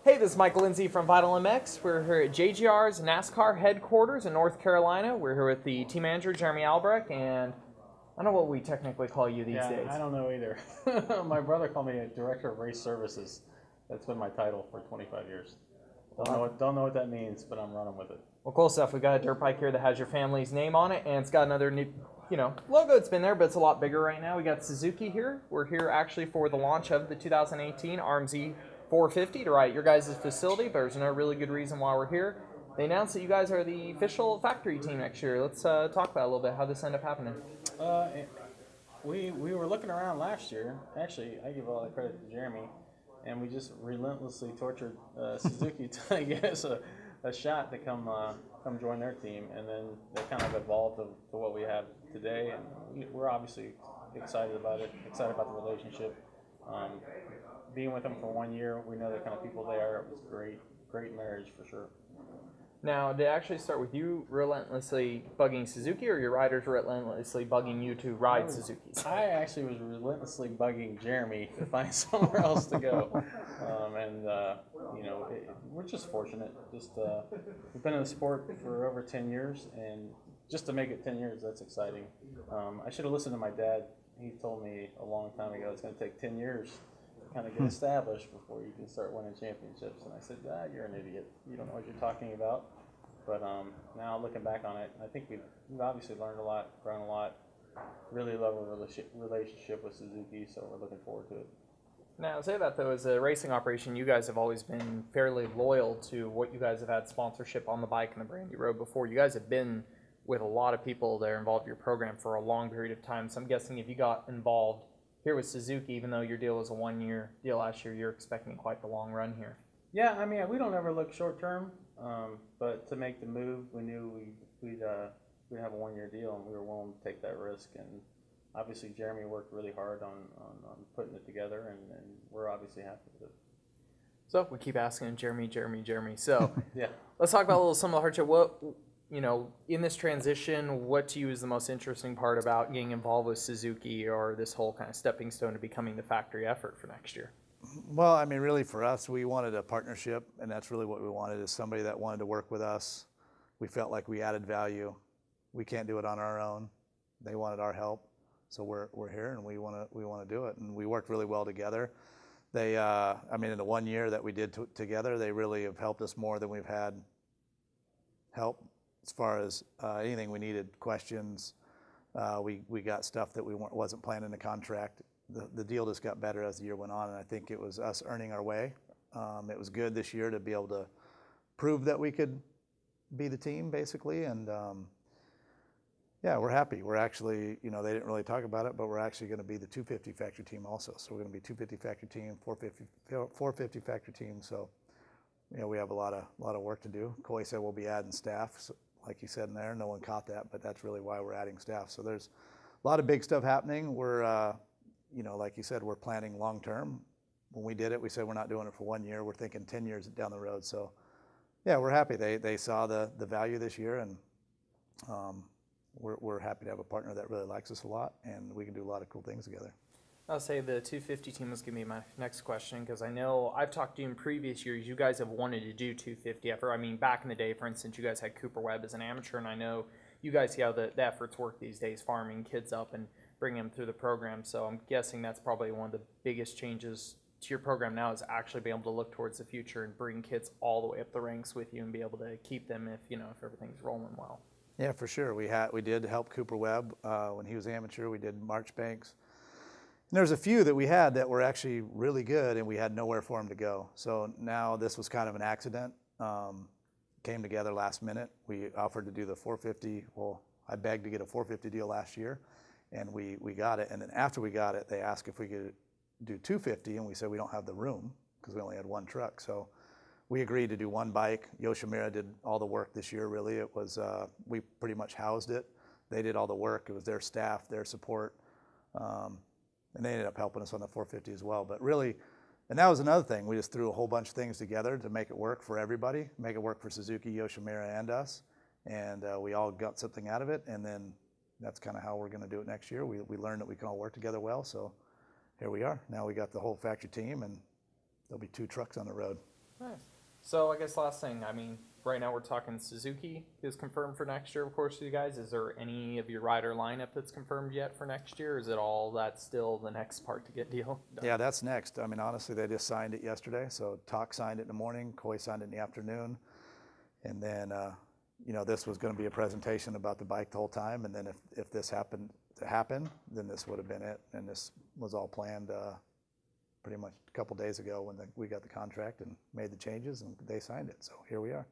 Hey, this is Michael Lindsay from Vital MX. We're here at JGR's NASCAR headquarters in North Carolina. We're here with the team manager, Jeremy Albrecht, and I don't know what we technically call you these days. I don't know either. My brother called me a director of race services. That's been my title for 25 years. Don't know what that means, but I'm running with it. Well, cool stuff. We got a dirt bike here that has your family's name on it, and it's got another new, logo. It's been there, but it's a lot bigger right now. We got Suzuki here. We're here actually for the launch of the 2018 RM-Z450 to ride at your guys' facility, but there's no really good reason why we're here. They announced that you guys are the official factory team next year. Let's talk about it a little bit, how this ended up happening. We were looking around last year. Actually, I give all the credit to Jeremy, and we just relentlessly tortured Suzuki to get us a shot to come join their team, and then they kind of evolved to what we have today, and we're obviously excited about it, excited about the relationship. Being with them for 1 year, we know the kind of people they are. It was great marriage for sure. Now, did it actually start with you relentlessly bugging Suzuki, or your riders relentlessly bugging you to ride Suzukis? I actually was relentlessly bugging Jeremy to find somewhere else to go. We're just fortunate. We've been in the sport for over 10 years, and just to make it 10 years, that's exciting. I should have listened to my dad. He told me a long time ago it's going to take 10 years to kind of get established before you can start winning championships. And I said, you're an idiot. You don't know what you're talking about. But now looking back on it, I think we've obviously learned a lot, grown a lot. Really love our relationship with Suzuki, so we're looking forward to it. Now, say that though, as a racing operation, you guys have always been fairly loyal to what you guys have had sponsorship on the bike and the brand you rode before. You guys have been with a lot of people that are involved in your program for a long period of time. So I'm guessing if you got involved here with Suzuki, even though your deal was a 1-year deal last year, you're expecting quite the long run here. Yeah, I mean, we don't ever look short term, but to make the move, we knew we'd have a 1-year deal, and we were willing to take that risk. And obviously, Jeremy worked really hard on putting it together, and we're obviously happy with it. So we keep asking Jeremy. So yeah, let's talk about some of the hardship. What, in this transition, what to you is the most interesting part about getting involved with Suzuki, or this whole kind of stepping stone to becoming the factory effort for next year? Well, I mean, really for us, we wanted a partnership, and that's really what we wanted, is somebody that wanted to work with us. We felt like we added value. We can't do it on our own. They wanted our help, so we're here, and we want to do it, and we worked really well together. They, in the 1 year that we did together, they really have helped us more than we've had help as far as anything we needed, questions. We got stuff that we wasn't planning in the contract. The deal just got better as the year went on, and I think it was us earning our way. It was good this year to be able to prove that we could be the team, basically, and we're happy. We're actually, they didn't really talk about it, but we're actually going to be the 250 factory team also. So we're going to be 250 factory team, 450 factory team. So, we have a lot of work to do. Coy said we'll be adding staff, so, like he said in there. No one caught that, but that's really why we're adding staff. So there's a lot of big stuff happening. We're like you said, we're planning long term. When we did it, we said we're not doing it for 1 year. We're thinking 10 years down the road. So, we're happy. They saw the value this year, and we're happy to have a partner that really likes us a lot, and we can do a lot of cool things together. I'll say the 250 team was going to be my next question, because I know I've talked to you in previous years. You guys have wanted to do 250 effort. I mean, back in the day, for instance, you guys had Cooper Webb as an amateur, and I know you guys see how the efforts work these days, farming kids up and bringing them through the program. So I'm guessing that's probably one of the biggest changes to your program now, is actually being able to look towards the future and bring kids all the way up the ranks with you and be able to keep them if everything's rolling well. Yeah, for sure. We did help Cooper Webb when he was amateur. We did Marchbanks. And there's a few that we had that were actually really good, and we had nowhere for them to go. So now this was kind of an accident. Came together last minute. We offered to do the 450. Well, I begged to get a 450 deal last year, and we got it. And then after we got it, they asked if we could do 250, and we said we don't have the room because we only had one truck. So we agreed to do one bike. Yoshimura did all the work this year, really. It was, we pretty much housed it. They did all the work. It was their staff, their support. And they ended up helping us on the 450 as well. But really, and that was another thing. We just threw a whole bunch of things together to make it work for everybody, make it work for Suzuki, Yoshimura, and us. And we all got something out of it. And then that's kind of how we're going to do it next year. We learned that we can all work together well. So here we are. Now we got the whole factory team, and there'll be 2 trucks on the road. Nice. So I guess last thing, I mean, right now we're talking Suzuki is confirmed for next year, of course, for you guys. Is there any of your rider lineup that's confirmed yet for next year? Or is it all that's still the next part to get deal done? Yeah, that's next. I mean, honestly, they just signed it yesterday. So Talk signed it in the morning, Coy signed it in the afternoon. And then, you know, this was going to be a presentation about the bike the whole time. And then if this happened to happen, then this would have been it. And this was all planned pretty much a couple days ago when we got the contract and made the changes and they signed it. So here we are.